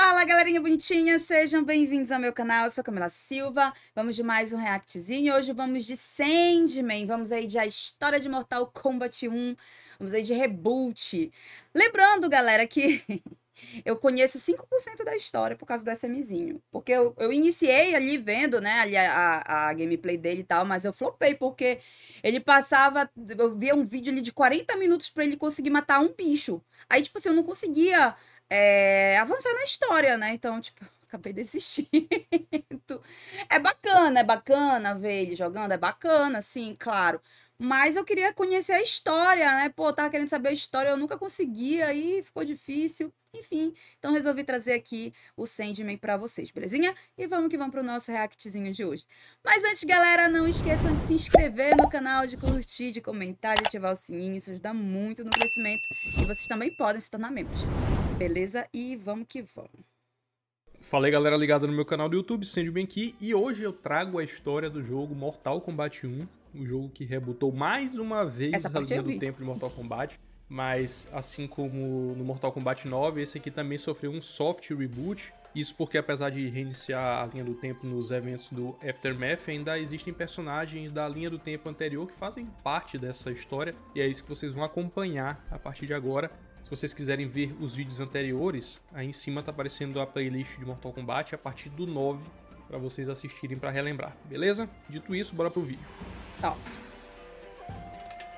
Fala, galerinha bonitinha, sejam bem-vindos ao meu canal, eu sou a Camila Silva, vamos de mais um reactzinho, hoje vamos de Sandman, vamos aí de A História de Mortal Kombat 1, vamos aí de reboot. Lembrando, galera, que eu conheço 5% da história por causa do SMzinho, porque eu iniciei ali vendo, né, ali a gameplay dele e tal, mas eu flopei, porque ele passava, eu via um vídeo ali de 40 minutos pra ele conseguir matar um bicho, aí tipo assim, eu não conseguia avançar na história, né? Então, tipo, acabei desistindo. É bacana ver ele jogando, é bacana, sim, claro. Mas eu queria conhecer a história, né? Pô, eu tava querendo saber a história, eu nunca conseguia, aí ficou difícil. Enfim, então resolvi trazer aqui o Sandman pra vocês, belezinha? E vamos que vamos pro nosso reactzinho de hoje. Mas antes, galera, não esqueçam de se inscrever no canal, de curtir, de comentar, de ativar o sininho, isso ajuda muito no crescimento. E vocês também podem se tornar membros. Beleza? E vamos que vamos. Fala aí, galera ligada no meu canal do YouTube, Sandman aqui, e hoje eu trago a história do jogo Mortal Kombat 1, o jogo que rebootou mais uma vez a linha do tempo de Mortal Kombat, mas assim como no Mortal Kombat 9, esse aqui também sofreu um soft reboot, isso porque apesar de reiniciar a linha do tempo nos eventos do Aftermath, ainda existem personagens da linha do tempo anterior que fazem parte dessa história, e é isso que vocês vão acompanhar a partir de agora. Se vocês quiserem ver os vídeos anteriores, aí em cima tá aparecendo a playlist de Mortal Kombat a partir do 9, para vocês assistirem para relembrar, beleza? Dito isso, bora pro vídeo. Top.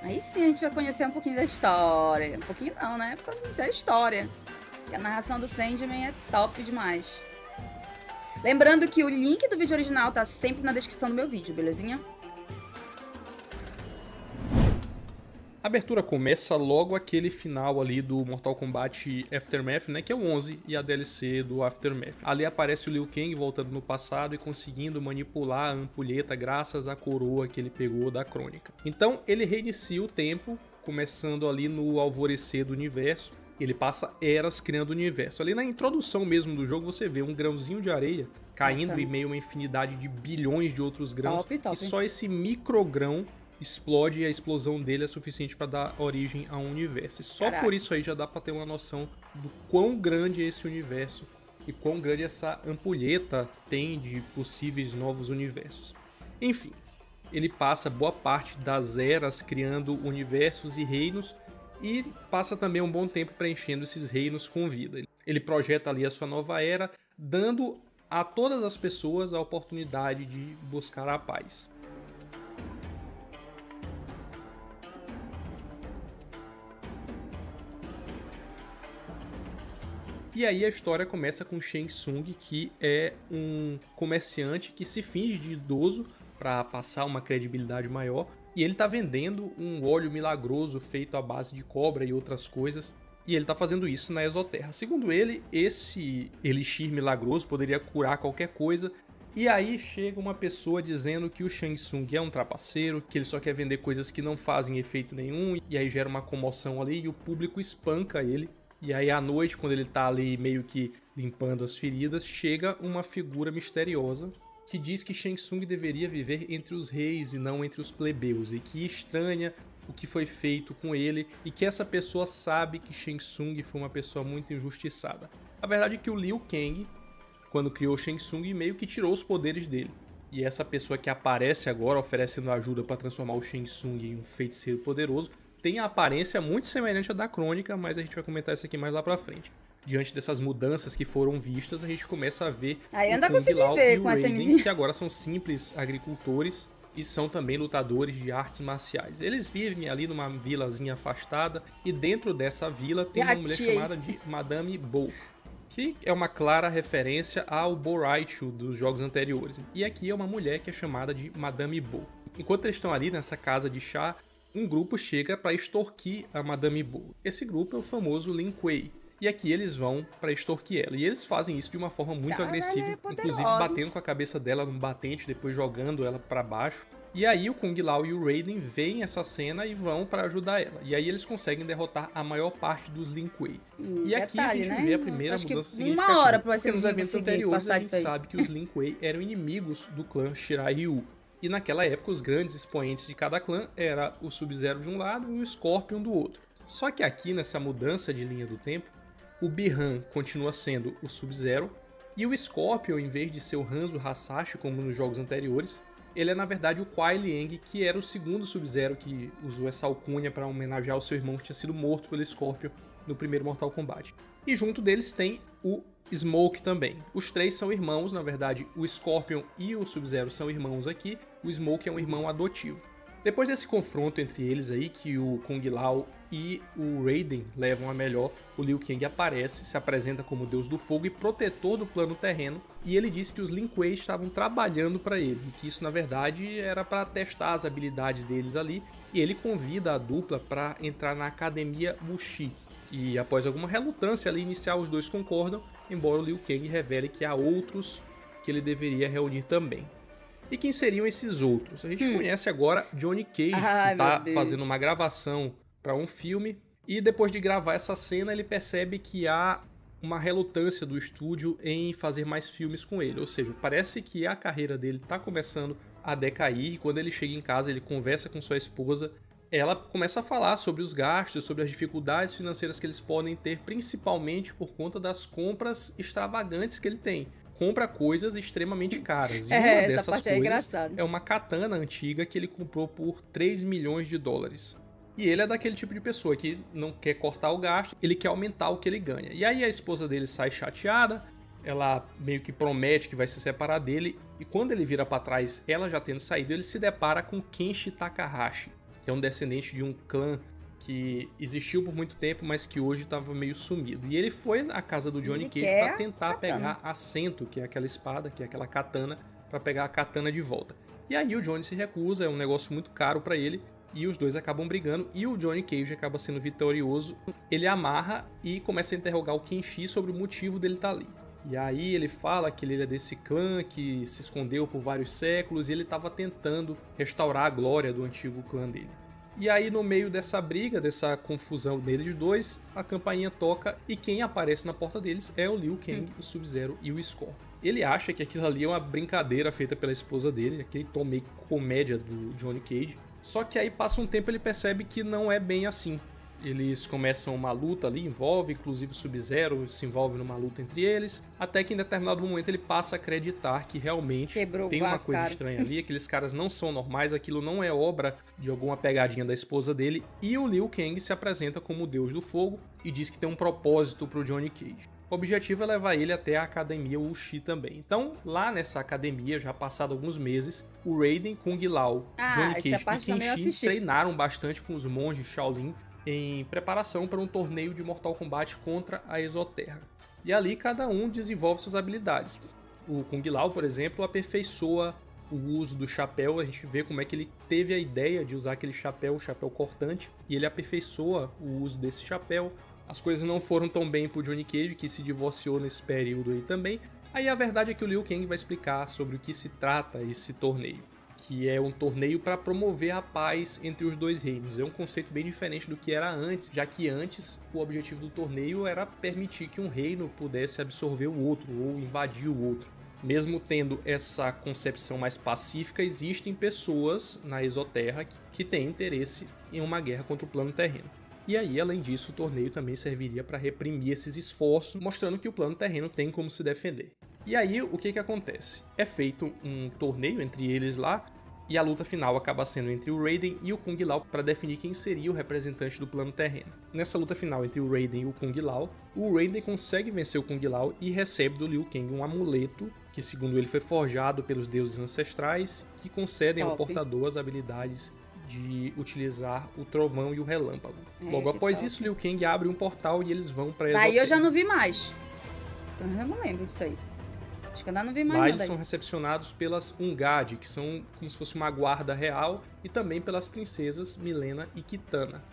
Aí sim a gente vai conhecer um pouquinho da história. Um pouquinho não, né? Pra conhecer a história. Porque a narração do Sandman é top demais. Lembrando que o link do vídeo original tá sempre na descrição do meu vídeo, belezinha? A abertura começa logo aquele final ali do Mortal Kombat Aftermath, né, que é o 11 e a DLC do Aftermath. Ali aparece o Liu Kang voltando no passado e conseguindo manipular a ampulheta graças à coroa que ele pegou da Crônica. Então ele reinicia o tempo, começando ali no alvorecer do universo. Ele passa eras criando o universo. Ali na introdução mesmo do jogo você vê um grãozinho de areia caindo em meio a uma infinidade de bilhões de outros grãos. E só esse microgrão explode e a explosão dele é suficiente para dar origem a um universo. E só por isso aí já dá para ter uma noção do quão grande é esse universo e quão grande essa ampulheta tem de possíveis novos universos. Enfim, ele passa boa parte das eras criando universos e reinos e passa também um bom tempo preenchendo esses reinos com vida. Ele projeta ali a sua nova era, dando a todas as pessoas a oportunidade de buscar a paz. E aí a história começa com Shang Tsung, que é um comerciante que se finge de idoso para passar uma credibilidade maior. E ele está vendendo um óleo milagroso feito à base de cobra e outras coisas. E ele está fazendo isso na Exoterra. Segundo ele, esse elixir milagroso poderia curar qualquer coisa. E aí chega uma pessoa dizendo que o Shang Tsung é um trapaceiro, que ele só quer vender coisas que não fazem efeito nenhum. E aí gera uma comoção ali e o público espanca ele. E aí à noite, quando ele tá ali meio que limpando as feridas, chega uma figura misteriosa que diz que Shang Tsung deveria viver entre os reis e não entre os plebeus, e que estranha o que foi feito com ele, e que essa pessoa sabe que Shang Tsung foi uma pessoa muito injustiçada. A verdade é que o Liu Kang, quando criou Shang Tsung, meio que tirou os poderes dele. E essa pessoa que aparece agora oferecendo ajuda para transformar o Shang Tsung em um feiticeiro poderoso, tem a aparência muito semelhante à da Crônica, mas a gente vai comentar isso aqui mais lá pra frente. Diante dessas mudanças que foram vistas, a gente começa a ver o Kung Lao e o Raiden, que agora são simples agricultores e são também lutadores de artes marciais. Eles vivem ali numa vilazinha afastada e dentro dessa vila tem uma mulher chamada de Madame Bo, que é uma clara referência ao Bo' Rai Cho dos jogos anteriores. E aqui é uma mulher que é chamada de Madame Bo. Enquanto eles estão ali nessa casa de chá, um grupo chega para extorquir a Madame Bo. Esse grupo é o famoso Lin Kuei. E aqui eles vão para extorquir ela. E eles fazem isso de uma forma muito agressiva, inclusive batendo com a cabeça dela num batente, depois jogando ela para baixo. E aí o Kung Lao e o Raiden veem essa cena e vão para ajudar ela. E aí eles conseguem derrotar a maior parte dos Lin Kuei. E aqui a gente vê a primeira mudança significativa. Porque nos eventos anteriores a gente sabe que os Lin Kuei eram inimigos do clã Shirai Ryu. E naquela época os grandes expoentes de cada clã era o Sub-Zero de um lado e o Scorpion do outro. Só que aqui nessa mudança de linha do tempo, o Bi-Han continua sendo o Sub-Zero, e o Scorpion, em vez de ser o Hanzo Hasashi, como nos jogos anteriores, ele é na verdade o Kuai Liang, que era o segundo Sub-Zero que usou essa alcunha para homenagear o seu irmão que tinha sido morto pelo Scorpion no primeiro Mortal Kombat. E junto deles tem o Smoke também. Os três são irmãos, na verdade o Scorpion e o Sub-Zero são irmãos aqui, o Smoke é um irmão adotivo. Depois desse confronto entre eles aí, que o Kung Lao e o Raiden levam a melhor, o Liu Kang aparece, se apresenta como Deus do Fogo e protetor do plano terreno, e ele disse que os Lin Kuei estavam trabalhando para ele, e que isso na verdade era para testar as habilidades deles ali, e ele convida a dupla para entrar na Academia Wuxi. E após alguma relutância ali inicial, os dois concordam, embora o Liu Kang revele que há outros que ele deveria reunir também. E quem seriam esses outros? A gente conhece agora Johnny Cage, que está fazendo uma gravação para um filme, e depois de gravar essa cena ele percebe que há uma relutância do estúdio em fazer mais filmes com ele, ou seja, parece que a carreira dele está começando a decair, e quando ele chega em casa ele conversa com sua esposa, ela começa a falar sobre os gastos, sobre as dificuldades financeiras que eles podem ter, principalmente por conta das compras extravagantes que ele tem. Compra coisas extremamente caras. E uma dessas coisas é uma katana antiga que ele comprou por 3 milhões de dólares. E ele é daquele tipo de pessoa que não quer cortar o gasto, ele quer aumentar o que ele ganha. E aí a esposa dele sai chateada, ela meio que promete que vai se separar dele, e quando ele vira pra trás, ela já tendo saído, ele se depara com Kenshi Takahashi, que é um descendente de um clã que existiu por muito tempo, mas que hoje estava meio sumido. E ele foi na casa do Johnny Cage para tentar pegar a Sento, que é aquela espada, que é aquela katana, para pegar a katana de volta. E aí o Johnny se recusa, é um negócio muito caro para ele, e os dois acabam brigando, e o Johnny Cage acaba sendo vitorioso. Ele amarra e começa a interrogar o Kenshi sobre o motivo dele estar ali. E aí ele fala que ele é desse clã que se escondeu por vários séculos, e ele estava tentando restaurar a glória do antigo clã dele. E aí, no meio dessa briga, dessa confusão deles dois, a campainha toca e quem aparece na porta deles é o Liu Kang, o Sub-Zero e o Scorpion. Ele acha que aquilo ali é uma brincadeira feita pela esposa dele, aquele tom meio comédia do Johnny Cage. Só que aí passa um tempo e ele percebe que não é bem assim. Eles começam uma luta ali, envolve, inclusive o Sub-Zero se envolve numa luta entre eles, até que em determinado momento ele passa a acreditar que realmente tem uma coisa estranha ali, aqueles caras não são normais, aquilo não é obra de alguma pegadinha da esposa dele, e o Liu Kang se apresenta como o Deus do Fogo e diz que tem um propósito pro Johnny Cage. O objetivo é levar ele até a Academia Wuxi também. Então, lá nessa academia, já passado alguns meses, o Raiden, Kung Lao, Johnny Cage e Kenshi treinaram bastante com os monges Shaolin em preparação para um torneio de Mortal Kombat contra a Exoterra. E ali cada um desenvolve suas habilidades. O Kung Lao, por exemplo, aperfeiçoa o uso do chapéu, a gente vê como é que ele teve a ideia de usar aquele chapéu, o chapéu cortante, e ele aperfeiçoa o uso desse chapéu. As coisas não foram tão bem pro Johnny Cage, que se divorciou nesse período aí também. Aí a verdade é que o Liu Kang vai explicar sobre o que se trata esse torneio, que é um torneio para promover a paz entre os dois reinos. É um conceito bem diferente do que era antes, já que antes o objetivo do torneio era permitir que um reino pudesse absorver o outro ou invadir o outro. Mesmo tendo essa concepção mais pacífica, existem pessoas na Exoterra que têm interesse em uma guerra contra o plano terreno. E aí, além disso, o torneio também serviria para reprimir esses esforços, mostrando que o plano terreno tem como se defender. E aí, o que acontece? É feito um torneio entre eles lá, e a luta final acaba sendo entre o Raiden e o Kung Lao para definir quem seria o representante do plano terreno. Nessa luta final entre o Raiden e o Kung Lao, o Raiden consegue vencer o Kung Lao e recebe do Liu Kang um amuleto, que segundo ele foi forjado pelos deuses ancestrais, que concedem ao portador as habilidades de utilizar o trovão e o relâmpago. Logo após isso, Liu Kang abre um portal e eles vão para Exoterra. Aí eu já não vi mais. Eu não lembro disso aí. Acho que eu ainda não vi mais nada. Lá eles são recepcionados pelas Ungadi, que são como se fosse uma guarda real, e também pelas princesas Milena e Kitana.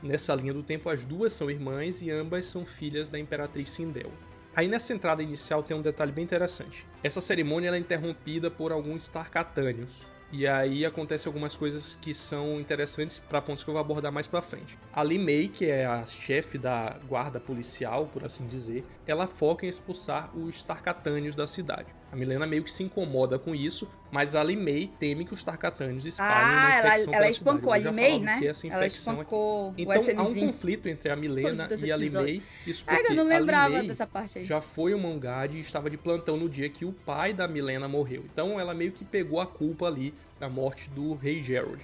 Nessa linha do tempo, as duas são irmãs e ambas são filhas da Imperatriz Sindel. Aí nessa entrada inicial tem um detalhe bem interessante. Essa cerimônia ela é interrompida por alguns Tarkatânios. E aí acontece algumas coisas que são interessantes para pontos que eu vou abordar mais pra frente. A Li Mei, que é a chefe da guarda policial, por assim dizer, ela foca em expulsar os Tarkatânios da cidade. A Milena meio que se incomoda com isso, mas a Li Mei teme que os Tarkatânios espalhem uma infecção ela pela espancou cidade. a Li Mei, né? Essa Ela infecção espancou aqui. o Então há um SMzinho. conflito entre a Milena e a Li Mei. Isso Ah, porque eu não lembrava a Li Mei dessa parte aí. já foi uma Ungadi e estava de plantão no dia que o pai da Milena morreu. Então ela meio que pegou a culpa ali da morte do rei Gerald.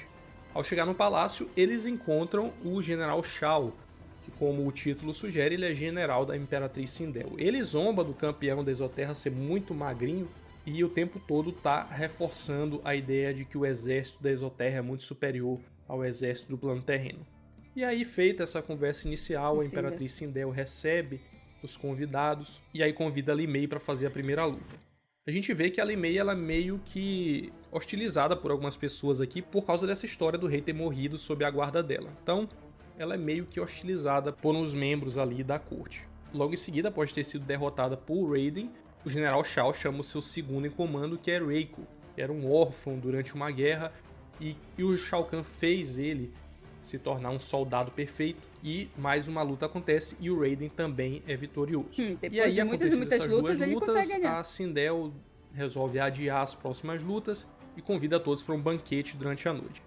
Ao chegar no palácio, eles encontram o general Shao, que, como o título sugere, ele é general da Imperatriz Sindel. Ele zomba do campeão da Exoterra ser muito magrinho e o tempo todo tá reforçando a ideia de que o exército da Exoterra é muito superior ao exército do plano terreno. E aí, feita essa conversa inicial, a Imperatriz Sindel recebe os convidados e aí convida a Li Mei para fazer a primeira luta. A gente vê que a Li Mei ela é meio que hostilizada por algumas pessoas aqui por causa dessa história do rei ter morrido sob a guarda dela. Então, ela é meio que hostilizada por uns membros ali da corte. Logo em seguida, após ter sido derrotada por Raiden, o general Shao chama o seu segundo em comando, que é Reiko, que era um órfão durante uma guerra, e o Shao Kahn fez ele se tornar um soldado perfeito, e mais uma luta acontece e o Raiden também é vitorioso. Depois e aí, de muitas lutas, ele consegue ganhar. A Sindel resolve adiar as próximas lutas e convida todos para um banquete durante a noite.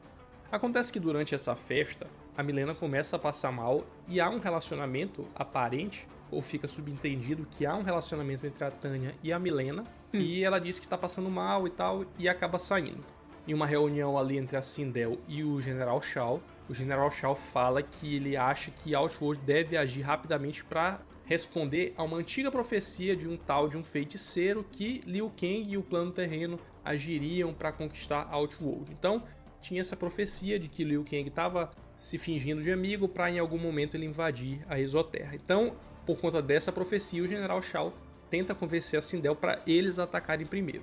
Acontece que durante essa festa, a Milena começa a passar mal e há um relacionamento aparente, ou fica subentendido que há um relacionamento entre a Tanya e a Milena, e ela diz que está passando mal e tal, e acaba saindo. Em uma reunião ali entre a Sindel e o General Shao, o General Shao fala que ele acha que Outworld deve agir rapidamente para responder a uma antiga profecia de um tal de um feiticeiro que Liu Kang e o plano terreno agiriam para conquistar Outworld. Então, tinha essa profecia de que Liu Kang estava se fingindo de amigo para em algum momento ele invadir a Exoterra. Então, por conta dessa profecia, o General Shao tenta convencer a Sindel para eles atacarem primeiro.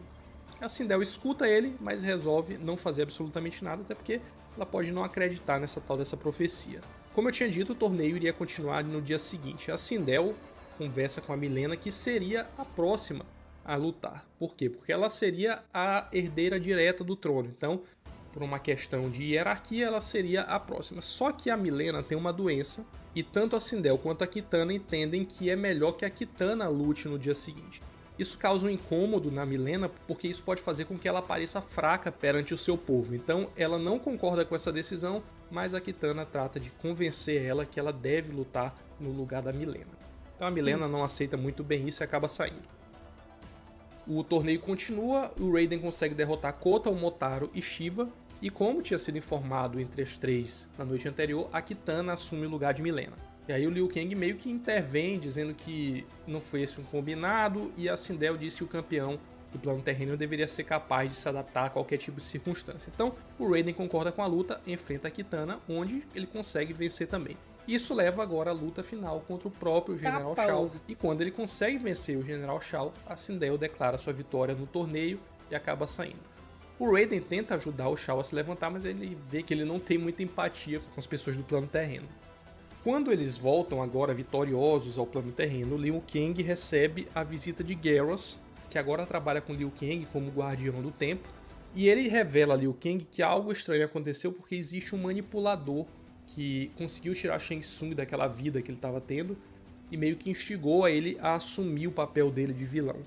A Sindel escuta ele, mas resolve não fazer absolutamente nada, até porque ela pode não acreditar nessa tal dessa profecia. Como eu tinha dito, o torneio iria continuar no dia seguinte. A Sindel conversa com a Milena que seria a próxima a lutar. Por quê? Porque ela seria a herdeira direta do trono. Então, por uma questão de hierarquia, ela seria a próxima. Só que a Milena tem uma doença e tanto a Sindel quanto a Kitana entendem que é melhor que a Kitana lute no dia seguinte. Isso causa um incômodo na Milena, porque isso pode fazer com que ela pareça fraca perante o seu povo. Então ela não concorda com essa decisão, mas a Kitana trata de convencer ela que ela deve lutar no lugar da Milena. Então a Milena não aceita muito bem isso e acaba saindo. O torneio continua, o Raiden consegue derrotar Kota, o Motaro e Shiva, e como tinha sido informado entre as três na noite anterior, a Kitana assume o lugar de Milena. E aí o Liu Kang meio que intervém, dizendo que não foi esse um combinado, e a Sindel diz que o campeão do plano terreno deveria ser capaz de se adaptar a qualquer tipo de circunstância. Então o Raiden concorda com a luta, enfrenta a Kitana, onde ele consegue vencer também. Isso leva agora à luta final contra o próprio General Shao, e quando ele consegue vencer o General Shao, a Sindel declara sua vitória no torneio e acaba saindo. O Raiden tenta ajudar o Shao a se levantar, mas ele vê que ele não tem muita empatia com as pessoas do plano terreno. Quando eles voltam agora vitoriosos ao plano terreno, Liu Kang recebe a visita de Garrus, que agora trabalha com Liu Kang como guardião do tempo, e ele revela a Liu Kang que algo estranho aconteceu porque existe um manipulador que conseguiu tirar Shang Tsung daquela vida que ele estava tendo e meio que instigou a ele a assumir o papel dele de vilão.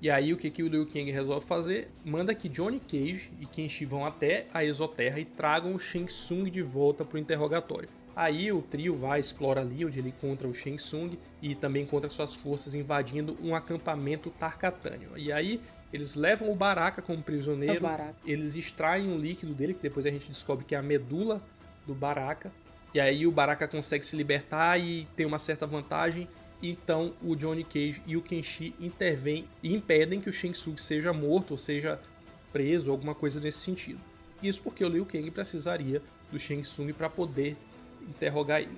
E aí o que o Liu Kang resolve fazer? Manda que Johnny Cage e Kenshi vão até a Exoterra e tragam o Shang Tsung de volta para o interrogatório. Aí o trio vai, explora ali onde ele encontra o Shang Tsung e também encontra suas forças invadindo um acampamento Tarkatânio. E aí eles levam o Baraka como prisioneiro, eles extraem um líquido dele, que depois a gente descobre que é a medula do Baraka. E aí o Baraka consegue se libertar e tem uma certa vantagem. Então o Johnny Cage e o Kenshi intervêm e impedem que o Shang Tsung seja morto ou seja preso, alguma coisa nesse sentido. Isso porque o Liu Kang precisaria do Shang Tsung para poder interrogar ele.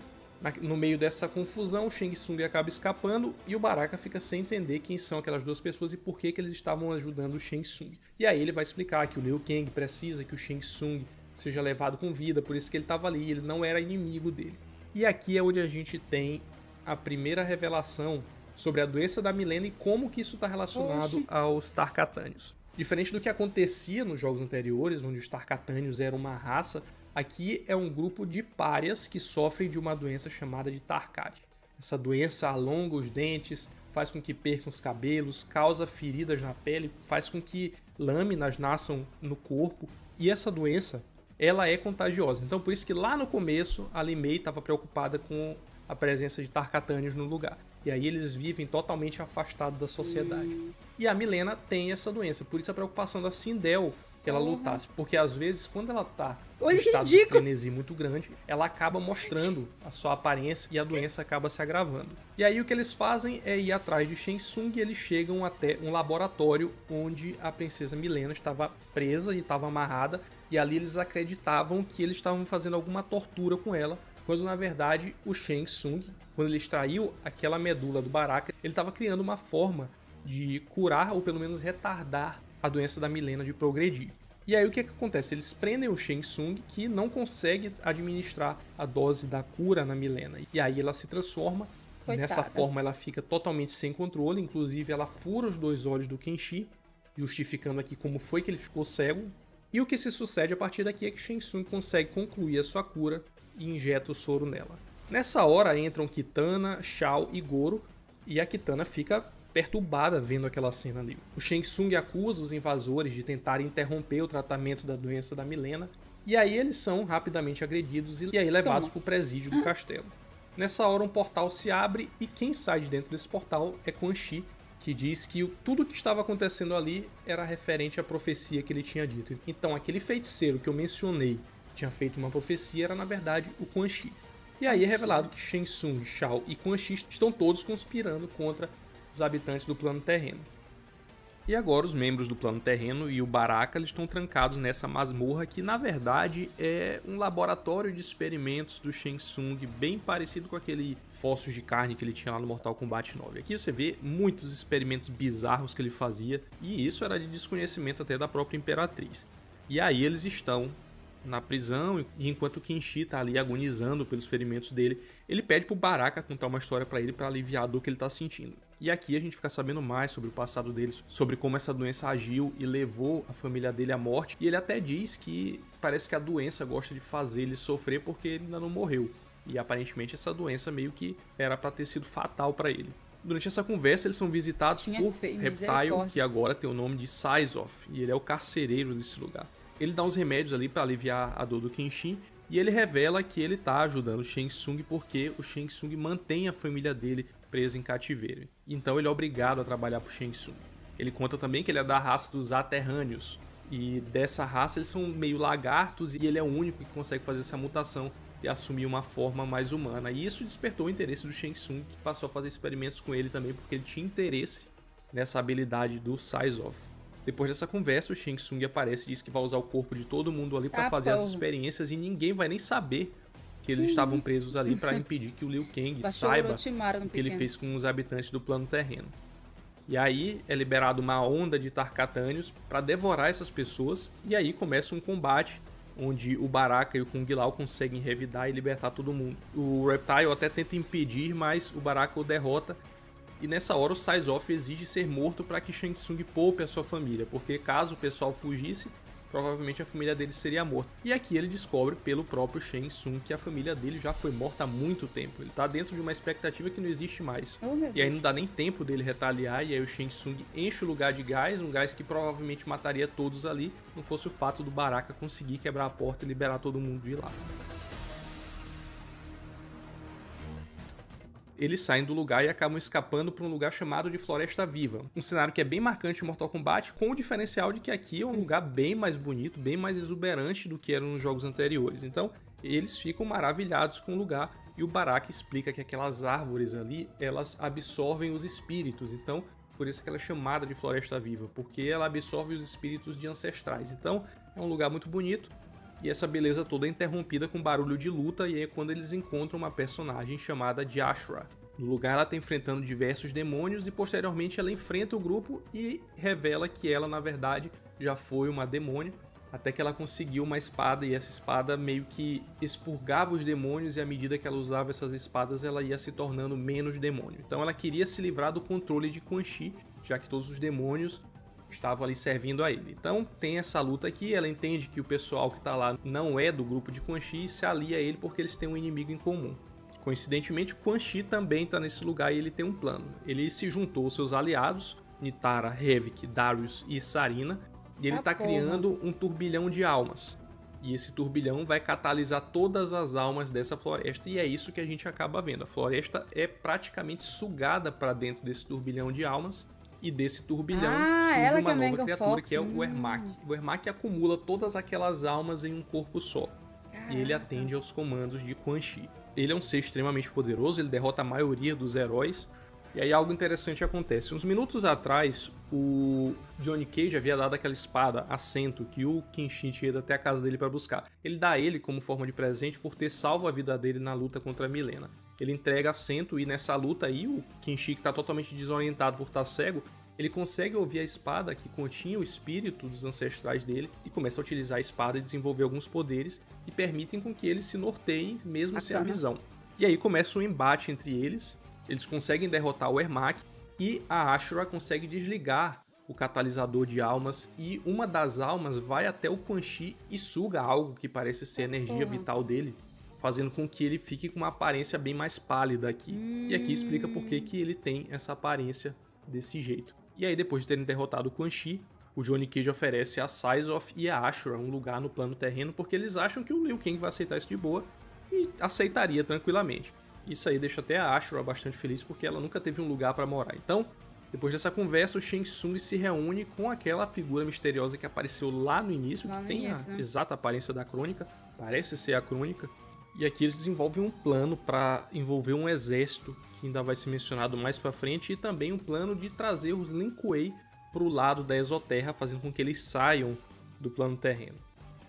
No meio dessa confusão, o Shang Tsung acaba escapando e o Baraka fica sem entender quem são aquelas duas pessoas e por que eles estavam ajudando o Shang Tsung. E aí ele vai explicar que o Liu Kang precisa que o Shang Tsung seja levado com vida, por isso que ele estava ali, ele não era inimigo dele. E aqui é onde a gente tem a primeira revelação sobre a doença da Milena e como que isso está relacionado aos Tarkatânios. Diferente do que acontecia nos jogos anteriores, onde os Tarkatânios eram uma raça, aqui é um grupo de párias que sofrem de uma doença chamada de Tarkat. Essa doença alonga os dentes, faz com que percam os cabelos, causa feridas na pele, faz com que lâminas nasçam no corpo. E essa doença, ela é contagiosa. Então por isso que lá no começo a Li Mei estava preocupada com a presença de Tarkatânios no lugar. E aí eles vivem totalmente afastados da sociedade. E a Mileena tem essa doença, por isso a preocupação da Sindel que ela lutasse. Porque às vezes, quando ela tá em estado de frenesi muito grande, ela acaba mostrando a sua aparência e a doença acaba se agravando. E aí o que eles fazem é ir atrás de Shang Tsung e eles chegam até um laboratório onde a princesa Mileena estava presa e estava amarrada. E ali eles acreditavam que eles estavam fazendo alguma tortura com ela, quando na verdade o Shang Tsung, quando ele extraiu aquela medula do Baraka, ele estava criando uma forma de curar ou pelo menos retardar a doença da Mileena de progredir. E aí o que acontece? Eles prendem o Shang Tsung, que não consegue administrar a dose da cura na Mileena. E aí ela se transforma. Coitada. Nessa forma ela fica totalmente sem controle, inclusive ela fura os 2 olhos do Kenshi, justificando aqui como foi que ele ficou cego. E o que se sucede a partir daqui é que Shang Tsung consegue concluir a sua cura e injeta o soro nela. Nessa hora entram Kitana, Shao e Goro, e a Kitana fica perturbada vendo aquela cena ali. O Shang Tsung acusa os invasores de tentarem interromper o tratamento da doença da Mileena, e aí eles são rapidamente agredidos e aí levados para o presídio do castelo. Nessa hora um portal se abre e quem sai de dentro desse portal é Quan Chi, que diz que tudo o que estava acontecendo ali era referente à profecia que ele tinha dito. Então aquele feiticeiro que eu mencionei tinha feito uma profecia era na verdade o Quan Chi. E aí é revelado que Shang Tsung, Shao e Quan Chi estão todos conspirando contra os habitantes do plano terreno. E agora os membros do plano terreno e o Baraka eles estão trancados nessa masmorra que na verdade é um laboratório de experimentos do Shang Tsung bem parecido com aquele fóssil de carne que ele tinha lá no Mortal Kombat 9. Aqui você vê muitos experimentos bizarros que ele fazia e isso era de desconhecimento até da própria Imperatriz. E aí eles estão na prisão e enquanto o Kenshi tá ali agonizando pelos ferimentos dele, ele pede pro Baraka contar uma história para ele para aliviar a dor que ele tá sentindo. E aqui a gente fica sabendo mais sobre o passado dele, sobre como essa doença agiu e levou a família dele à morte. E ele até diz que parece que a doença gosta de fazer ele sofrer porque ele ainda não morreu. E aparentemente essa doença meio que era para ter sido fatal para ele. Durante essa conversa eles são visitados por Reptile, que agora tem o nome de Syzoth, e ele é o carcereiro desse lugar. Ele dá uns remédios ali para aliviar a dor do Kenshin e ele revela que ele tá ajudando o Shang Tsung porque o Shang Tsung mantém a família dele presa em cativeiro. Então ele é obrigado a trabalhar pro Shang Tsung. Ele conta também que ele é da raça dos Aterrâneos e dessa raça eles são meio lagartos e ele é o único que consegue fazer essa mutação e assumir uma forma mais humana. E isso despertou o interesse do Shang Tsung, que passou a fazer experimentos com ele também porque ele tinha interesse nessa habilidade do Syzoth. Depois dessa conversa, o Shang Tsung aparece e diz que vai usar o corpo de todo mundo ali para fazer as experiências e ninguém vai nem saber que eles estavam presos ali para impedir que o Liu Kang saiba o que ele fez com os habitantes do plano terreno. E aí é liberado uma onda de Tarkatânios para devorar essas pessoas e aí começa um combate onde o Baraka e o Kung Lao conseguem revidar e libertar todo mundo. O Reptile até tenta impedir, mas o Baraka o derrota. E nessa hora o Syzoth exige ser morto para que Shang Tsung poupe a sua família, porque caso o pessoal fugisse, provavelmente a família dele seria morta. E aqui ele descobre pelo próprio Shang Tsung que a família dele já foi morta há muito tempo. Ele tá dentro de uma expectativa que não existe mais. E aí não dá nem tempo dele retaliar, e aí o Shang Tsung enche o lugar de gás, um gás que provavelmente mataria todos ali, não fosse o fato do Baraka conseguir quebrar a porta e liberar todo mundo de lá. Eles saem do lugar e acabam escapando para um lugar chamado de Floresta Viva. Um cenário que é bem marcante em Mortal Kombat, com o diferencial de que aqui é um lugar bem mais bonito, bem mais exuberante do que era nos jogos anteriores. Então, eles ficam maravilhados com o lugar e o Baraka explica que aquelas árvores ali, elas absorvem os espíritos. Então, por isso que ela é chamada de Floresta Viva, porque ela absorve os espíritos de ancestrais. Então, é um lugar muito bonito. E essa beleza toda é interrompida com barulho de luta, e é quando eles encontram uma personagem chamada de Ashura. No lugar ela está enfrentando diversos demônios e posteriormente ela enfrenta o grupo e revela que ela na verdade já foi uma demônio, até que ela conseguiu uma espada e essa espada meio que expurgava os demônios e à medida que ela usava essas espadas ela ia se tornando menos demônio. Então ela queria se livrar do controle de Quan Chi, já que todos os demônios estavam ali servindo a ele. Então tem essa luta aqui, ela entende que o pessoal que tá lá não é do grupo de Quan Chi e se alia a ele porque eles têm um inimigo em comum. Coincidentemente, Quan Chi também tá nesse lugar e ele tem um plano. Ele se juntou aos seus aliados, Nitara, Hevik, Darius e Sarina, e ele tá criando um turbilhão de almas. E esse turbilhão vai catalisar todas as almas dessa floresta, e é isso que a gente acaba vendo. A floresta é praticamente sugada para dentro desse turbilhão de almas, e desse turbilhão surge uma nova criatura que é o Ermac. O Ermac acumula todas aquelas almas em um corpo só. E ele atende aos comandos de Quan Chi. Ele é um ser extremamente poderoso, ele derrota a maioria dos heróis. E aí algo interessante acontece. Uns minutos atrás, o Johnny Cage havia dado aquela espada, assento, que o Kenshin tinha ido até a casa dele para buscar. Ele dá a ele como forma de presente por ter salvo a vida dele na luta contra a Mileena. Ele entrega assento e nessa luta aí, o Kenshin, que está totalmente desorientado por estar cego, ele consegue ouvir a espada que continha o espírito dos ancestrais dele e começa a utilizar a espada e desenvolver alguns poderes que permitem com que eles se norteiem mesmo sem a visão. E aí começa um embate entre eles. Eles conseguem derrotar o Ermac e a Ashura consegue desligar o catalisador de almas e uma das almas vai até o Quan Chi e suga algo que parece ser a energia vital dele, fazendo com que ele fique com uma aparência bem mais pálida aqui. E aqui explica por que ele tem essa aparência desse jeito. E aí, depois de terem derrotado o Quan Chi, o Johnny Cage oferece a Syzoth e a Ashura um lugar no plano terreno porque eles acham que o Liu Kang vai aceitar isso de boa e aceitaria tranquilamente. Isso aí deixa até a Ashura bastante feliz porque ela nunca teve um lugar para morar. Então, depois dessa conversa, o Shang Tsung se reúne com aquela figura misteriosa que apareceu lá no início, que tem a exata aparência da Crônica, parece ser a Crônica. E aqui eles desenvolvem um plano para envolver um exército, que ainda vai ser mencionado mais para frente, e também um plano de trazer os Lin Kuei para o lado da Exoterra, fazendo com que eles saiam do plano terreno.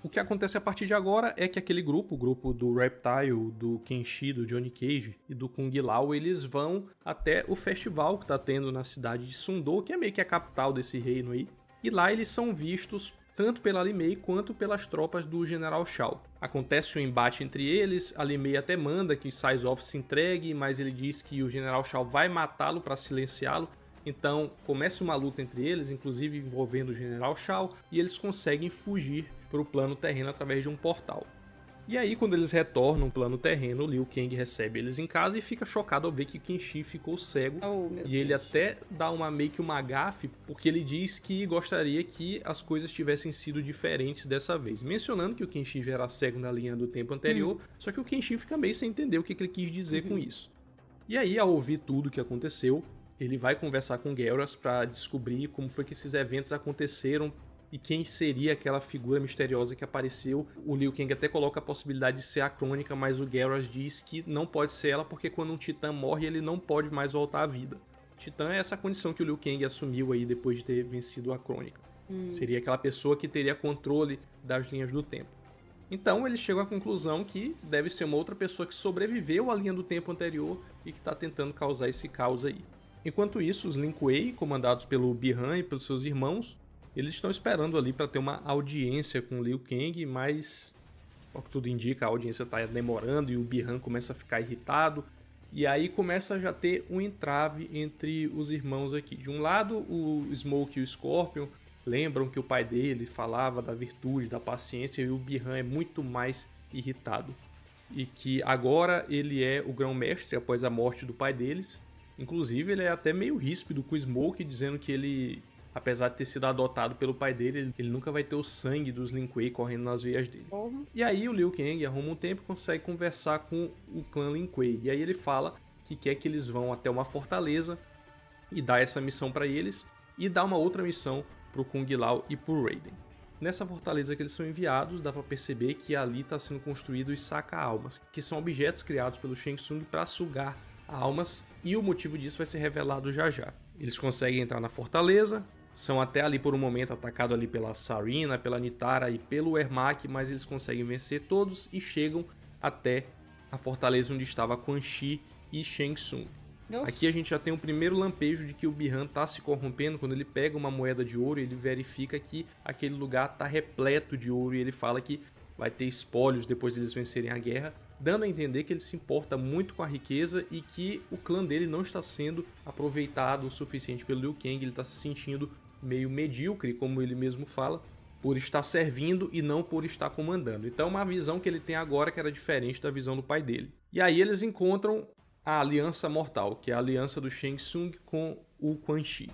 O que acontece a partir de agora é que aquele grupo, o grupo do Reptile, do Kenshi, do Johnny Cage e do Kung Lao, eles vão até o festival que está tendo na cidade de Sundou, que é meio que a capital desse reino aí. E lá eles são vistos tanto pela Li Mei quanto pelas tropas do General Shao. Acontece um embate entre eles, a Li Mei até manda que Syzoth se entregue, mas ele diz que o General Shao vai matá-lo para silenciá-lo. Então começa uma luta entre eles, inclusive envolvendo o General Shao, e eles conseguem fugir para o plano terreno através de um portal. E aí, quando eles retornam ao plano terreno, o Liu Kang recebe eles em casa e fica chocado ao ver que o Kenshin ficou cego. E ele até dá meio que uma gafe, porque ele diz que gostaria que as coisas tivessem sido diferentes dessa vez. Mencionando que o Kenshin já era cego na linha do tempo anterior, só que o Kenshin fica meio sem entender o que ele quis dizer com isso. E aí, ao ouvir tudo o que aconteceu, ele vai conversar com Geras para descobrir como foi que esses eventos aconteceram e quem seria aquela figura misteriosa que apareceu. O Liu Kang até coloca a possibilidade de ser a Crônica, mas o Geras diz que não pode ser ela porque quando um titã morre ele não pode mais voltar à vida. Titã é essa condição que o Liu Kang assumiu aí depois de ter vencido a Crônica. Seria aquela pessoa que teria controle das linhas do tempo. Então ele chega à conclusão que deve ser uma outra pessoa que sobreviveu à linha do tempo anterior e que está tentando causar esse caos aí. Enquanto isso, os Lin Kuei, comandados pelo Bi-Han e pelos seus irmãos, eles estão esperando ali para ter uma audiência com o Liu Kang, mas, ao que tudo indica, a audiência está demorando e o Bi-Han começa a ficar irritado. E aí começa a já ter um entrave entre os irmãos aqui. De um lado, o Smoke e o Scorpion lembram que o pai dele falava da virtude, da paciência, e o Bi-Han é muito mais irritado. E que agora ele é o grão-mestre após a morte do pai deles. Inclusive, ele é até meio ríspido com o Smoke, dizendo que ele, apesar de ter sido adotado pelo pai dele, ele nunca vai ter o sangue dos Lin Kuei correndo nas veias dele. E aí o Liu Kang arruma um tempo e consegue conversar com o clã Lin Kuei. E aí ele fala que quer que eles vão até uma fortaleza e dá essa missão para eles e dá uma outra missão pro Kung Lao e pro Raiden. Nessa fortaleza que eles são enviados, dá para perceber que ali está sendo construído os saca-almas, que são objetos criados pelo Shang Tsung para sugar almas, e o motivo disso vai ser revelado já já. Eles conseguem entrar na fortaleza, são até ali por um momento atacados ali pela Sarina, pela Nitara e pelo Ermac, mas eles conseguem vencer todos e chegam até a fortaleza onde estava Quan Chi e Shang Tsung. Aqui a gente já tem um primeiro lampejo de que o Bi-Han está se corrompendo. Quando ele pega uma moeda de ouro, ele verifica que aquele lugar está repleto de ouro e ele fala que vai ter espólios depois de eles vencerem a guerra, dando a entender que ele se importa muito com a riqueza e que o clã dele não está sendo aproveitado o suficiente pelo Liu Kang, ele está se sentindo meio medíocre, como ele mesmo fala, por estar servindo e não por estar comandando. Então uma visão que ele tem agora que era diferente da visão do pai dele. E aí eles encontram a Aliança Mortal, que é a aliança do Shang Tsung com o Quan Chi.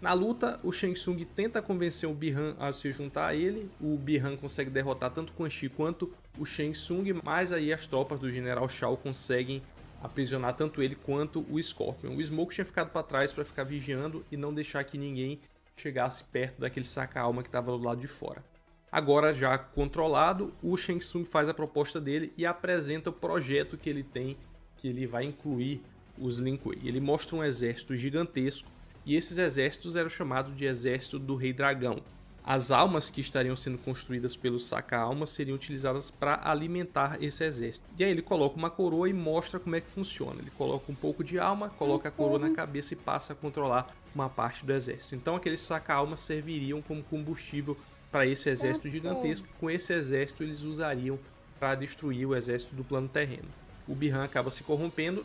Na luta, o Shang Tsung tenta convencer o Bi-Han a se juntar a ele, o Bi-Han consegue derrotar tanto o Quan Chi quanto o Shang Tsung, mas aí as tropas do General Shao conseguem aprisionar tanto ele quanto o Scorpion. O Smoke tinha ficado para trás para ficar vigiando e não deixar que ninguém chegasse perto daquele saca-alma que estava do lado de fora. Agora, já controlado, o Shang Tsung faz a proposta dele e apresenta o projeto que ele tem, que ele vai incluir os Lin Kuei. Ele mostra um exército gigantesco e esses exércitos eram chamados de Exército do Rei Dragão. As almas que estariam sendo construídas pelos saca-almas seriam utilizadas para alimentar esse exército. E aí ele coloca uma coroa e mostra como é que funciona. Ele coloca um pouco de alma, coloca a coroa na cabeça e passa a controlar uma parte do exército. Então aqueles saca-almas serviriam como combustível para esse exército gigantesco. Com esse exército eles usariam para destruir o exército do plano terreno. O Bi-Han acaba se corrompendo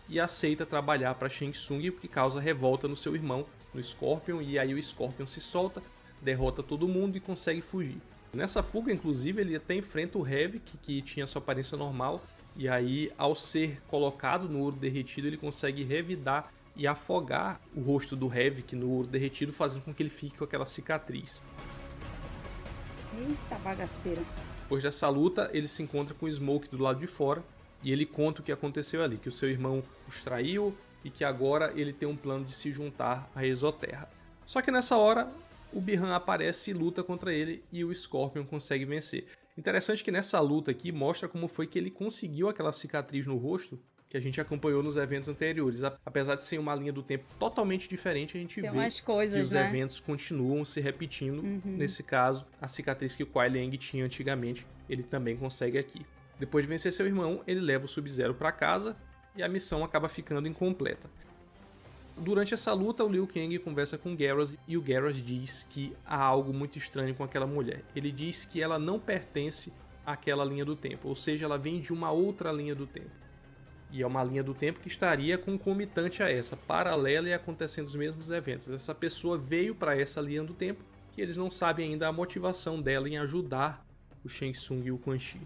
e aceita trabalhar para Shang Tsung, o que causa revolta no seu irmão, no Scorpion, e aí o Scorpion se solta, derrota todo mundo e consegue fugir. Nessa fuga, inclusive, ele até enfrenta o Heavy, que tinha sua aparência normal, e aí, ao ser colocado no ouro derretido, ele consegue revidar e afogar o rosto do Heavy no ouro derretido, fazendo com que ele fique com aquela cicatriz. Eita bagaceira. Depois dessa luta, ele se encontra com o Smoke do lado de fora, e ele conta o que aconteceu ali, que o seu irmão os traiu e que agora ele tem um plano de se juntar à Exoterra. Só que nessa hora, o Bi-Han aparece e luta contra ele e o Scorpion consegue vencer. Interessante que nessa luta aqui mostra como foi que ele conseguiu aquela cicatriz no rosto que a gente acompanhou nos eventos anteriores. Apesar de ser uma linha do tempo totalmente diferente, a gente vê que os eventos continuam se repetindo. Nesse caso, a cicatriz que o Kuai Liang tinha antigamente, ele também consegue aqui. Depois de vencer seu irmão, ele leva o Sub-Zero para casa e a missão acaba ficando incompleta. Durante essa luta, o Liu Kang conversa com o Geras e o Geras diz que há algo muito estranho com aquela mulher. Ele diz que ela não pertence àquela linha do tempo, ou seja, ela vem de uma outra linha do tempo. E é uma linha do tempo que estaria concomitante a essa, paralela e acontecendo os mesmos eventos. Essa pessoa veio para essa linha do tempo e eles não sabem ainda a motivação dela em ajudar o Shang Tsung e o Quan Chi.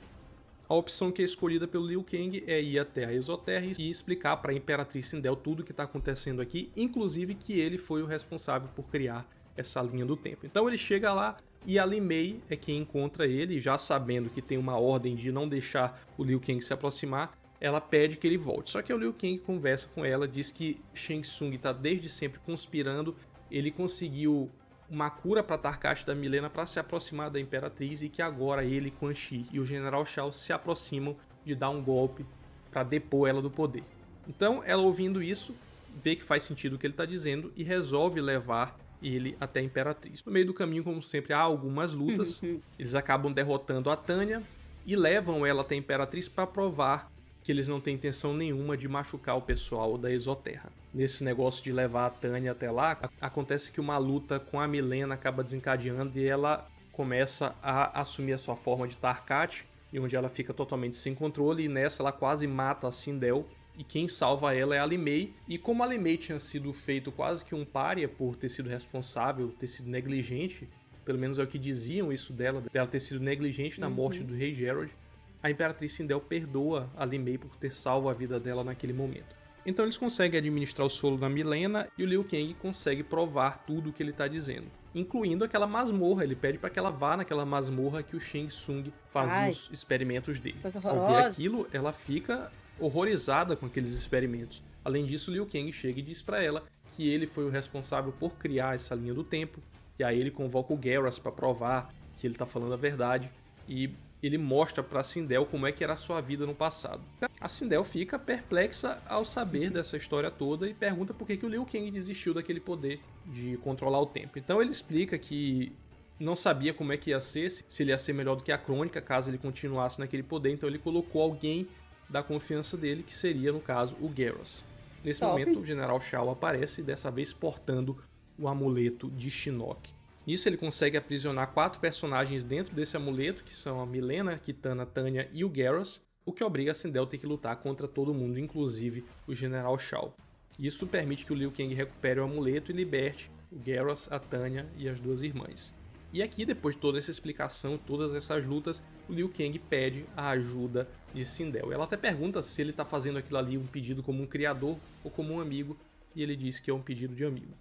A opção que é escolhida pelo Liu Kang é ir até a Exoterra e explicar para a Imperatriz Sindel tudo o que está acontecendo aqui, inclusive que ele foi o responsável por criar essa linha do tempo. Então ele chega lá e a Li Mei é quem encontra ele, já sabendo que tem uma ordem de não deixar o Liu Kang se aproximar, ela pede que ele volte. Só que o Liu Kang conversa com ela, diz que Shang Tsung está desde sempre conspirando, ele conseguiu uma cura para Tarkash da Milena para se aproximar da Imperatriz e que agora ele, Quan Chi e o General Shao se aproximam de dar um golpe para depor ela do poder. Então ela, ouvindo isso, vê que faz sentido o que ele está dizendo e resolve levar ele até a Imperatriz. No meio do caminho, como sempre, há algumas lutas. Eles acabam derrotando a Tanya e levam ela até a Imperatriz para provar que eles não têm intenção nenhuma de machucar o pessoal da Exoterra. Nesse negócio de levar a Tanya até lá, acontece que uma luta com a Milena acaba desencadeando e ela começa a assumir a sua forma de Tarkat, e onde ela fica totalmente sem controle, e nessa ela quase mata a Sindel, e quem salva ela é a Li Mei. E como a Li Mei tinha sido feito quase que um pária por ter sido responsável, ter sido negligente, pelo menos é o que diziam isso dela ter sido negligente na morte do Rei Gerald, a Imperatriz Sindel perdoa a Li Mei por ter salvo a vida dela naquele momento. Então eles conseguem administrar o solo da Milena e o Liu Kang consegue provar tudo o que ele está dizendo, incluindo aquela masmorra. Ele pede para que ela vá naquela masmorra que o Shang Tsung fazia os experimentos dele. Ao ver aquilo, ela fica horrorizada com aqueles experimentos. Além disso, Liu Kang chega e diz para ela que ele foi o responsável por criar essa linha do tempo, e aí ele convoca o Geras para provar que ele está falando a verdade, e ele mostra para Sindel como é que era a sua vida no passado. A Sindel fica perplexa ao saber dessa história toda e pergunta por que o Liu Kang desistiu daquele poder de controlar o tempo. Então ele explica que não sabia como é que ia ser, se ele ia ser melhor do que a Crônica caso ele continuasse naquele poder, então ele colocou alguém da confiança dele, que seria, no caso, o Geras. Nesse momento, o General Shao aparece, dessa vez portando o amuleto de Shinnok. Nisso ele consegue aprisionar 4 personagens dentro desse amuleto, que são a Milena, Kitana, Tanya e o Geras, o que obriga a Sindel a ter que lutar contra todo mundo, inclusive o General Shao. Isso permite que o Liu Kang recupere o amuleto e liberte o Garrus, a Tanya e as duas irmãs. E aqui, depois de toda essa explicação, todas essas lutas, o Liu Kang pede a ajuda de Sindel. Ela até pergunta se ele está fazendo aquilo ali um pedido como um criador ou como um amigo, e ele diz que é um pedido de amigo.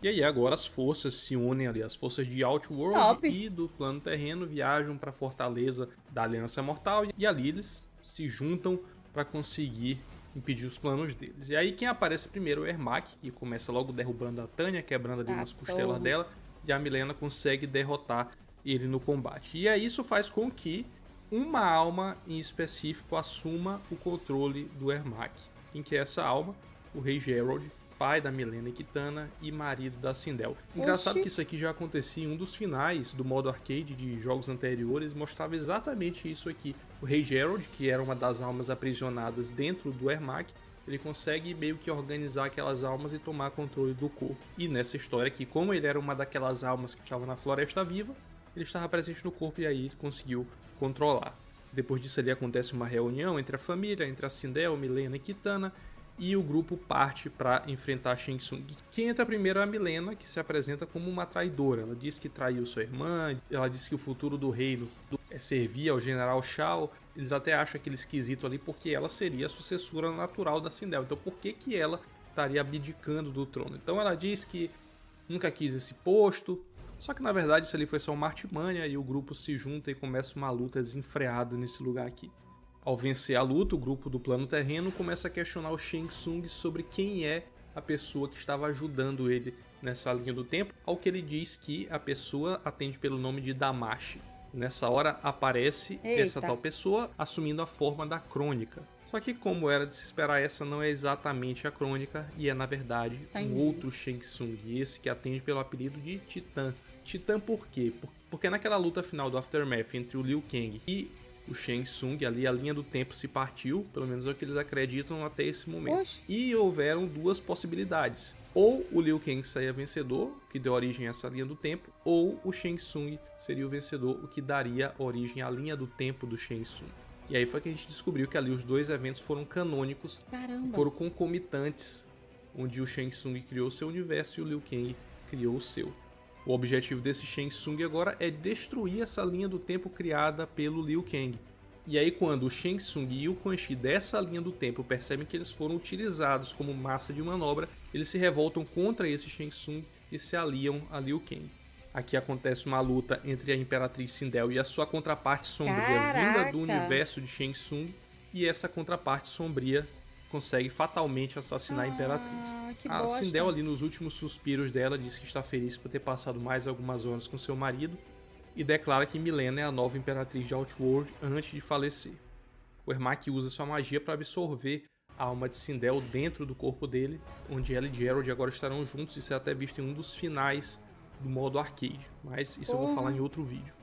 E aí agora as forças se unem ali, as forças de Outworld e do plano terreno viajam para a fortaleza da Aliança Mortal, e ali eles se juntam para conseguir impedir os planos deles. E aí quem aparece primeiro é o Ermac, que começa logo derrubando a Tanya, quebrando ali umas costelas dela, e a Mileena consegue derrotar ele no combate. E aí isso faz com que uma alma em específico assuma o controle do Ermac. Quem que é essa alma? O Rei Gerald, pai da Mileena e Kitana e marido da Sindel. Engraçado que isso aqui já acontecia em um dos finais do modo arcade de jogos anteriores, mostrava exatamente isso aqui. O Rei Gerald, que era uma das almas aprisionadas dentro do Ermac, ele consegue meio que organizar aquelas almas e tomar controle do corpo. E nessa história aqui, como ele era uma daquelas almas que estava na Floresta Viva, ele estava presente no corpo e aí ele conseguiu controlar. Depois disso ali acontece uma reunião entre a família, entre a Sindel, Mileena e Kitana, e o grupo parte para enfrentar Shang Tsung. Quem entra primeiro é a Mileena, que se apresenta como uma traidora. Ela diz que traiu sua irmã, ela diz que o futuro do reino é servir ao General Shao. Eles até acham aquele esquisito ali porque ela seria a sucessora natural da Sindel. Então por que que ela estaria abdicando do trono? Então ela diz que nunca quis esse posto, só que na verdade isso ali foi só uma artimanha e o grupo se junta e começa uma luta desenfreada nesse lugar aqui. Ao vencer a luta, o grupo do plano terreno começa a questionar o Shang Tsung sobre quem é a pessoa que estava ajudando ele nessa linha do tempo, ao que ele diz que a pessoa atende pelo nome de Damashi. Nessa hora aparece essa tal pessoa assumindo a forma da Crônica. Só que, como era de se esperar, essa não é exatamente a Crônica e é na verdade um outro Shang Tsung, esse que atende pelo apelido de Titã. Titã por quê? Porque naquela luta final do Aftermath entre o Liu Kang e o Shang Tsung, ali a linha do tempo se partiu, pelo menos é o que eles acreditam até esse momento. E houveram duas possibilidades. Ou o Liu Kang saía vencedor, que deu origem a essa linha do tempo, ou o Shang Tsung seria o vencedor, o que daria origem à linha do tempo do Shang Tsung. E aí foi que a gente descobriu que ali os dois eventos foram canônicos, foram concomitantes, onde o Shang Tsung criou seu universo e o Liu Kang criou o seu. O objetivo desse Shang Tsung agora é destruir essa linha do tempo criada pelo Liu Kang. E aí quando o Shang Tsung e o Quan Chi dessa linha do tempo percebem que eles foram utilizados como massa de manobra, eles se revoltam contra esse Shang Tsung e se aliam a Liu Kang. Aqui acontece uma luta entre a Imperatriz Sindel e a sua contraparte sombria vinda do universo de Shang Tsung, e essa contraparte sombria consegue fatalmente assassinar a Imperatriz. A Sindel ali nos últimos suspiros dela diz que está feliz por ter passado mais algumas horas com seu marido e declara que Mileena é a nova Imperatriz de Outworld antes de falecer. O Ermac usa sua magia para absorver a alma de Sindel dentro do corpo dele, onde ela e Gerald agora estarão juntos. Isso é até visto em um dos finais do modo arcade, mas isso eu vou falar em outro vídeo.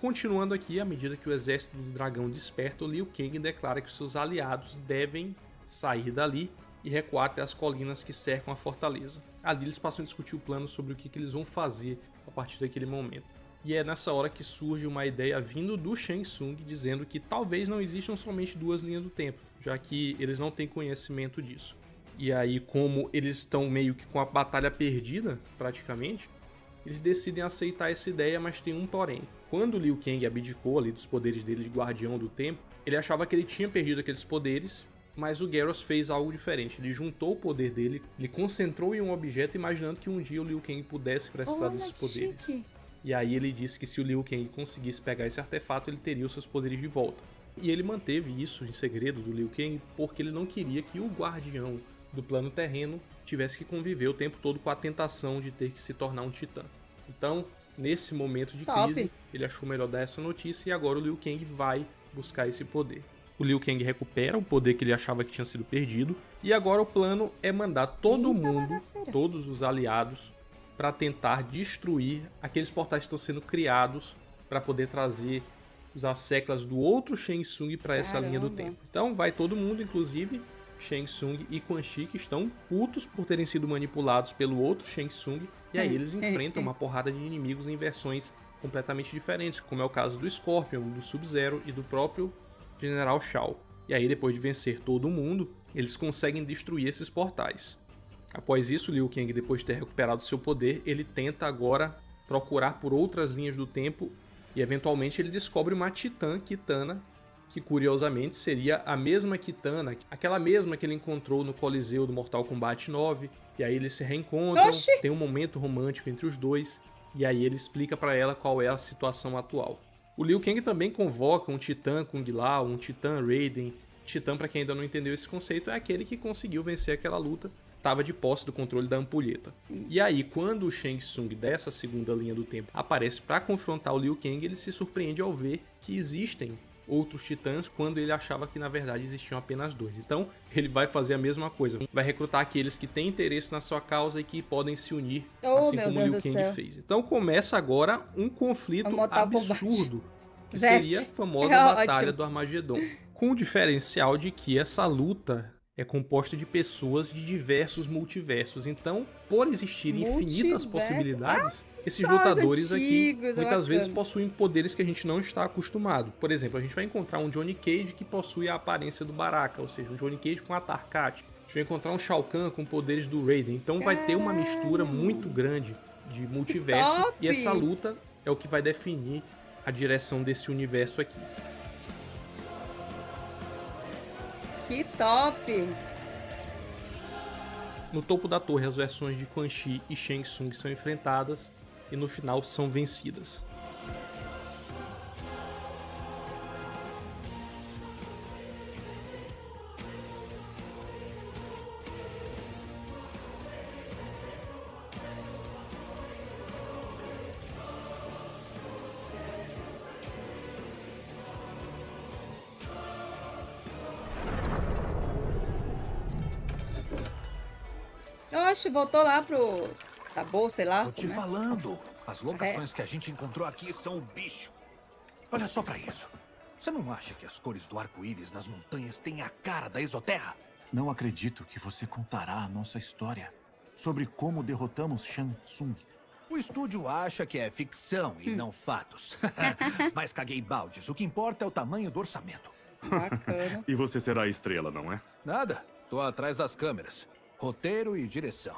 Continuando aqui, à medida que o exército do dragão desperta, o Liu Kang declara que seus aliados devem sair dali e recuar até as colinas que cercam a fortaleza. Ali eles passam a discutir o plano sobre o que eles vão fazer a partir daquele momento. E é nessa hora que surge uma ideia vindo do Shang Tsung dizendo que talvez não existam somente duas linhas do tempo, já que eles não têm conhecimento disso. E aí, como eles estão meio que com a batalha perdida, praticamente, eles decidem aceitar essa ideia, mas tem um porém. Quando o Liu Kang abdicou ali dos poderes dele de guardião do tempo, ele achava que ele tinha perdido aqueles poderes, mas o Garrus fez algo diferente. Ele juntou o poder dele, ele concentrou em um objeto, imaginando que um dia o Liu Kang pudesse precisar desses poderes. E aí ele disse que se o Liu Kang conseguisse pegar esse artefato, ele teria os seus poderes de volta. E ele manteve isso em segredo do Liu Kang porque ele não queria que o guardião do plano terreno tivesse que conviver o tempo todo com a tentação de ter que se tornar um titã. Então, nesse momento de crise, ele achou melhor dar essa notícia e agora o Liu Kang vai buscar esse poder. O Liu Kang recupera o poder que ele achava que tinha sido perdido e agora o plano é mandar todo mundo, todos os aliados, para tentar destruir aqueles portais que estão sendo criados para poder trazer os asseclas do outro Shang Tsung para essa linha do tempo. Então vai todo mundo, inclusive Shang Tsung e Quan Chi, que estão putos por terem sido manipulados pelo outro Shang Tsung, e aí eles enfrentam uma porrada de inimigos em versões completamente diferentes, como é o caso do Scorpion, do Sub-Zero e do próprio General Shao. E aí, depois de vencer todo mundo, eles conseguem destruir esses portais. Após isso, Liu Kang, depois de ter recuperado seu poder, ele tenta agora procurar por outras linhas do tempo e eventualmente ele descobre uma Titã, Kitana, que curiosamente seria a mesma Kitana, aquela mesma que ele encontrou no Coliseu do Mortal Kombat 9, e aí eles se reencontram, tem um momento romântico entre os dois, e aí ele explica pra ela qual é a situação atual. O Liu Kang também convoca um Titã Kung Lao, um Titã Raiden. Titã, pra quem ainda não entendeu esse conceito, é aquele que conseguiu vencer aquela luta, estava de posse do controle da ampulheta. E aí, quando o Shang Tsung dessa segunda linha do tempo aparece para confrontar o Liu Kang, ele se surpreende ao ver que existem outros titãs quando ele achava que na verdade existiam apenas dois. Então ele vai fazer a mesma coisa, vai recrutar aqueles que têm interesse na sua causa e que podem se unir, assim como o Liu Kang fez. Então começa agora um conflito absurdo, que seria a famosa Batalha do Armagedon, com o diferencial de que essa luta é composta de pessoas de diversos multiversos. Então, por existirem infinitas possibilidades, esses lutadores aqui muitas vezes possuem poderes que a gente não está acostumado. Por exemplo, a gente vai encontrar um Johnny Cage que possui a aparência do Baraka, ou seja, um Johnny Cage com a Tarkat. A gente vai encontrar um Shao Kahn com poderes do Raiden. Então vai ter uma mistura muito grande de multiversos. E essa luta é o que vai definir a direção desse universo aqui. Que top! No topo da torre, as versões de Quan Chi e Shang Tsung são enfrentadas e no final são vencidas. Oxe, voltou lá pro... Acabou, sei lá. Tô te falando. As locações que a gente encontrou aqui são o bicho. Olha só pra isso. Você não acha que as cores do arco-íris nas montanhas têm a cara da Exoterra? Não acredito que você contará a nossa história sobre como derrotamos Shang Tsung. O estúdio acha que é ficção e não fatos. Mas caguei baldes. O que importa é o tamanho do orçamento. Bacana. E você será a estrela, não é? Nada. Tô atrás das câmeras. Roteiro e direção.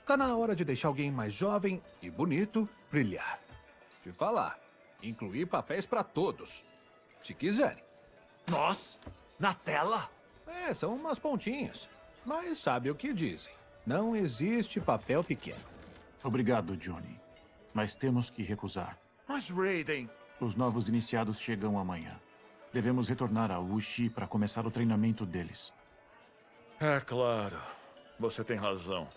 Tá na hora de deixar alguém mais jovem e bonito brilhar. Te falar, incluir papéis pra todos, se quiserem. Nós? Na tela? É, são umas pontinhas. Mas sabe o que dizem? Não existe papel pequeno. Obrigado, Johnny. Mas temos que recusar. Mas Raiden... Os novos iniciados chegam amanhã. Devemos retornar a Wuxi para começar o treinamento deles. É claro. Você tem razão.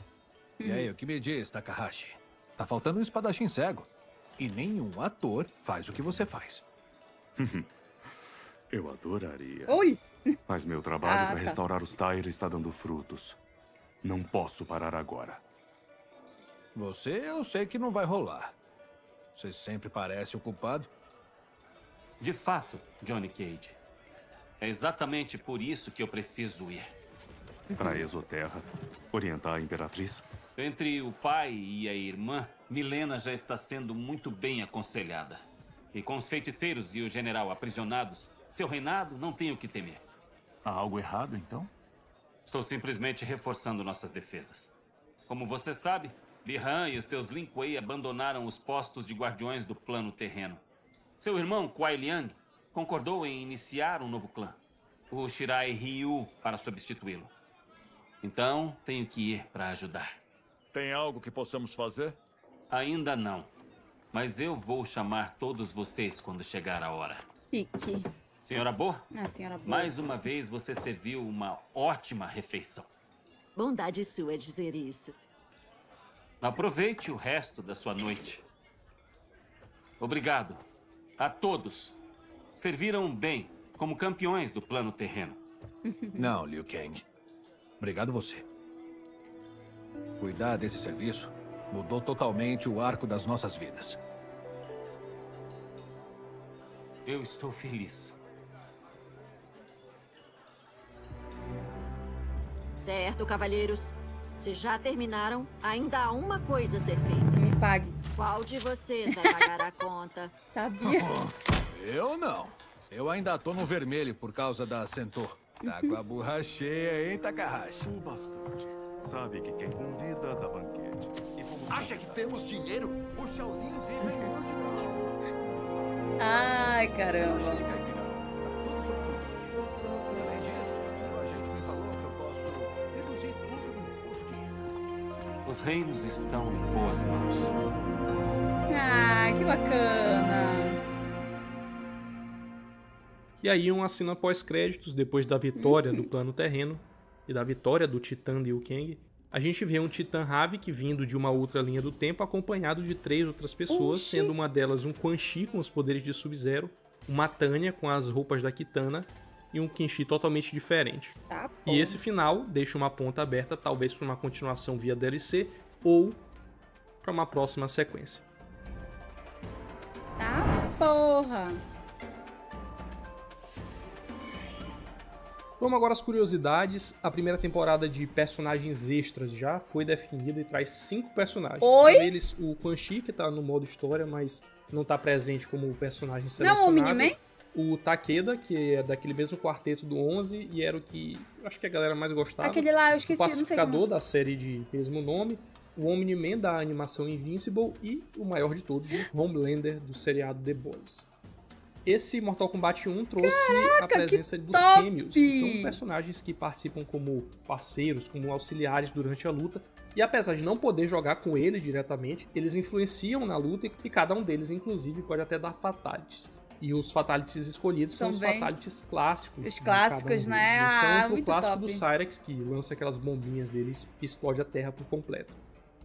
E aí, o que me diz, Takahashi? Tá faltando um espadachim cego. E nenhum ator faz o que você faz. Eu adoraria. Oi! Mas meu trabalho para restaurar os Tyre está dando frutos. Não posso parar agora. Você, eu sei que não vai rolar. Você sempre parece o culpado. De fato, Johnny Cage. É exatamente por isso que eu preciso ir. Para a Exoterra, orientar a Imperatriz? Entre o pai e a irmã, Milena já está sendo muito bem aconselhada. E com os feiticeiros e o general aprisionados, seu reinado não tem o que temer. Há algo errado, então? Estou simplesmente reforçando nossas defesas. Como você sabe, Li Han e os seus Lin Kuei abandonaram os postos de guardiões do plano terreno. Seu irmão, Kuai Liang, concordou em iniciar um novo clã, o Shirai Ryu, para substituí-lo. Então, tenho que ir para ajudar. Tem algo que possamos fazer? Ainda não. Mas eu vou chamar todos vocês quando chegar a hora. Pique. Senhora Bo, Senhora Bo. mais uma vez você serviu uma ótima refeição. Bondade sua dizer isso. Aproveite o resto da sua noite. Obrigado a todos. Serviram bem, como campeões do plano terreno. Não, Liu Kang. Obrigado você. Cuidar desse serviço mudou totalmente o arco das nossas vidas. Eu estou feliz. Certo, cavalheiros. Se já terminaram, ainda há uma coisa a ser feita. Me pague. Qual de vocês vai pagar a conta? Sabia? Eu não. Eu ainda tô no vermelho por causa da Centaur. Tá com a burra cheia, hein, Takahashi? Bastante. Sabe que quem convida dá banquete. E fomos Acha que temos dinheiro? O Shaolin vive inutilmente. Ai, caramba. Chega, Capitão. Tá tudo sob controle. Além disso, o agente me falou que eu posso reduzir tudo em custo de renda. Os reinos estão em boas mãos. Ah, que bacana. E aí uma cena pós-créditos, depois da vitória do plano terreno e da vitória do Titã Liu Kang, a gente vê um Titã Havik vindo de uma outra linha do tempo acompanhado de 3 outras pessoas, Oxi. sendo uma delas um Quan Chi com os poderes de Sub-Zero, uma Tanya com as roupas da Kitana e um Kenshi totalmente diferente. Tá bom. E esse final deixa uma ponta aberta, talvez para uma continuação via DLC ou para uma próxima sequência. Tá, porra. Vamos agora às curiosidades. A primeira temporada de personagens extras já foi definida e traz 5 personagens. Oi? São eles o Quan Chi, que tá no modo história, mas não tá presente como personagem Não, o selecionável. Miniman? O Takeda, que é daquele mesmo quarteto do 11 e era o que acho que a galera mais gostava. Aquele lá, eu O esqueci, não sei pacificador como. da série de mesmo nome. O Omni-Man da animação Invincible e o maior de todos, o Homelander do seriado The Boys. Esse Mortal Kombat 1 trouxe a presença dos top! cameos, que são personagens que participam como parceiros, como auxiliares durante a luta. E apesar de não poder jogar com eles diretamente, eles influenciam na luta e cada um deles, inclusive, pode até dar fatalities. E os fatalities escolhidos são os Também. fatalities clássicos. Os de cada clássicos, deles. né? Eles Ah, são o muito clássico top. do Cyrex, que lança aquelas bombinhas deles e explode a terra por completo.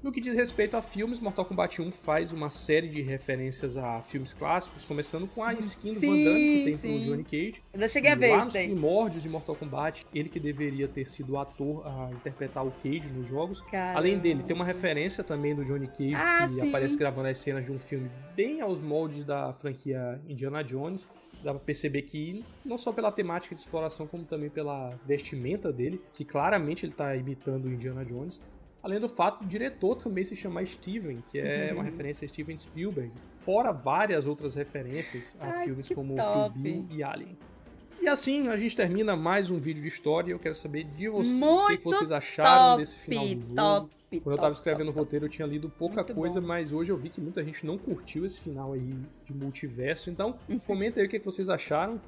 No que diz respeito a filmes, Mortal Kombat 1 faz uma série de referências a filmes clássicos, começando com a skin do Van Damme que tem pro sim. Johnny Cage. Eu já cheguei a E ver lá isso nos daí. primórdios de Mortal Kombat, ele que deveria ter sido o ator a interpretar o Cage nos jogos. Caramba. Além dele, tem uma referência também do Johnny Cage, Ah, que sim. aparece gravando as cenas de um filme bem aos moldes da franquia Indiana Jones. Dá pra perceber que, não só pela temática de exploração, como também pela vestimenta dele, que claramente ele tá imitando o Indiana Jones. Além do fato do diretor também se chamar Steven, que é uma referência a Steven Spielberg. Fora várias outras referências a Ai, filmes que como top. Kill Bill e Alien. E assim a gente termina mais um vídeo de história. Eu quero saber de vocês, o que Muito vocês acharam top, desse final do jogo. top, Quando eu tava escrevendo o roteiro, eu tinha lido pouca Muito coisa, bom. mas hoje eu vi que muita gente não curtiu esse final aí de multiverso. Então, comenta aí o que vocês acharam.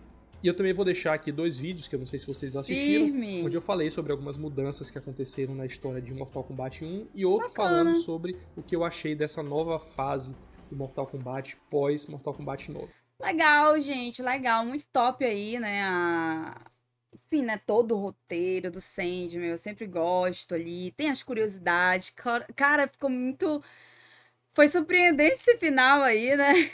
E eu também vou deixar aqui 2 vídeos, que eu não sei se vocês assistiram, Firme. onde eu falei sobre algumas mudanças que aconteceram na história de Mortal Kombat 1 e outro Bacana. falando sobre o que eu achei dessa nova fase do Mortal Kombat pós Mortal Kombat 9. Legal, gente, legal. Muito top aí, né? Enfim, né? Todo o roteiro do Sandman, eu sempre gosto ali. Tem as curiosidades. Cara, ficou muito... Foi surpreendente esse final aí, né?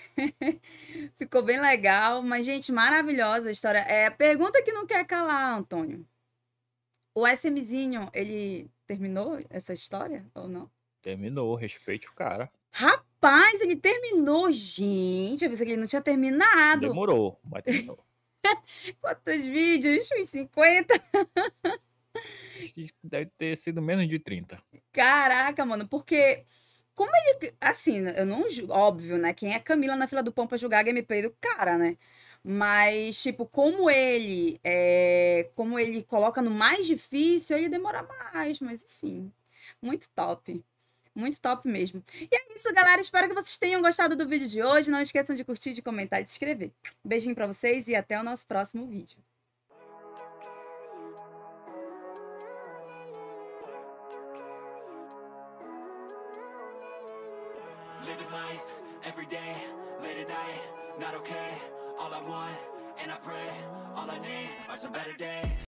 Ficou bem legal. Mas, gente, maravilhosa a história. Pergunta que não quer calar, Antônio. O SMzinho, ele terminou essa história ou não? Terminou, respeite o cara. Rapaz, ele terminou, gente. Eu pensei que ele não tinha terminado. Demorou, mas terminou. Quantos vídeos? Uns 50? Deve ter sido menos de 30. Caraca, mano, porque como ele, assim, eu não, óbvio, né? Quem é Camila na fila do pão pra julgar a gameplay do cara, né? Mas, tipo, como ele coloca no mais difícil, ele demora mais, mas enfim, muito top. Muito top mesmo. E é isso, galera. Espero que vocês tenham gostado do vídeo de hoje. Não esqueçam de curtir, de comentar e de se inscrever. Beijinho pra vocês e até o nosso próximo vídeo. Living life, every day, late at night, not okay. All I want, and I pray, all I need are some better days.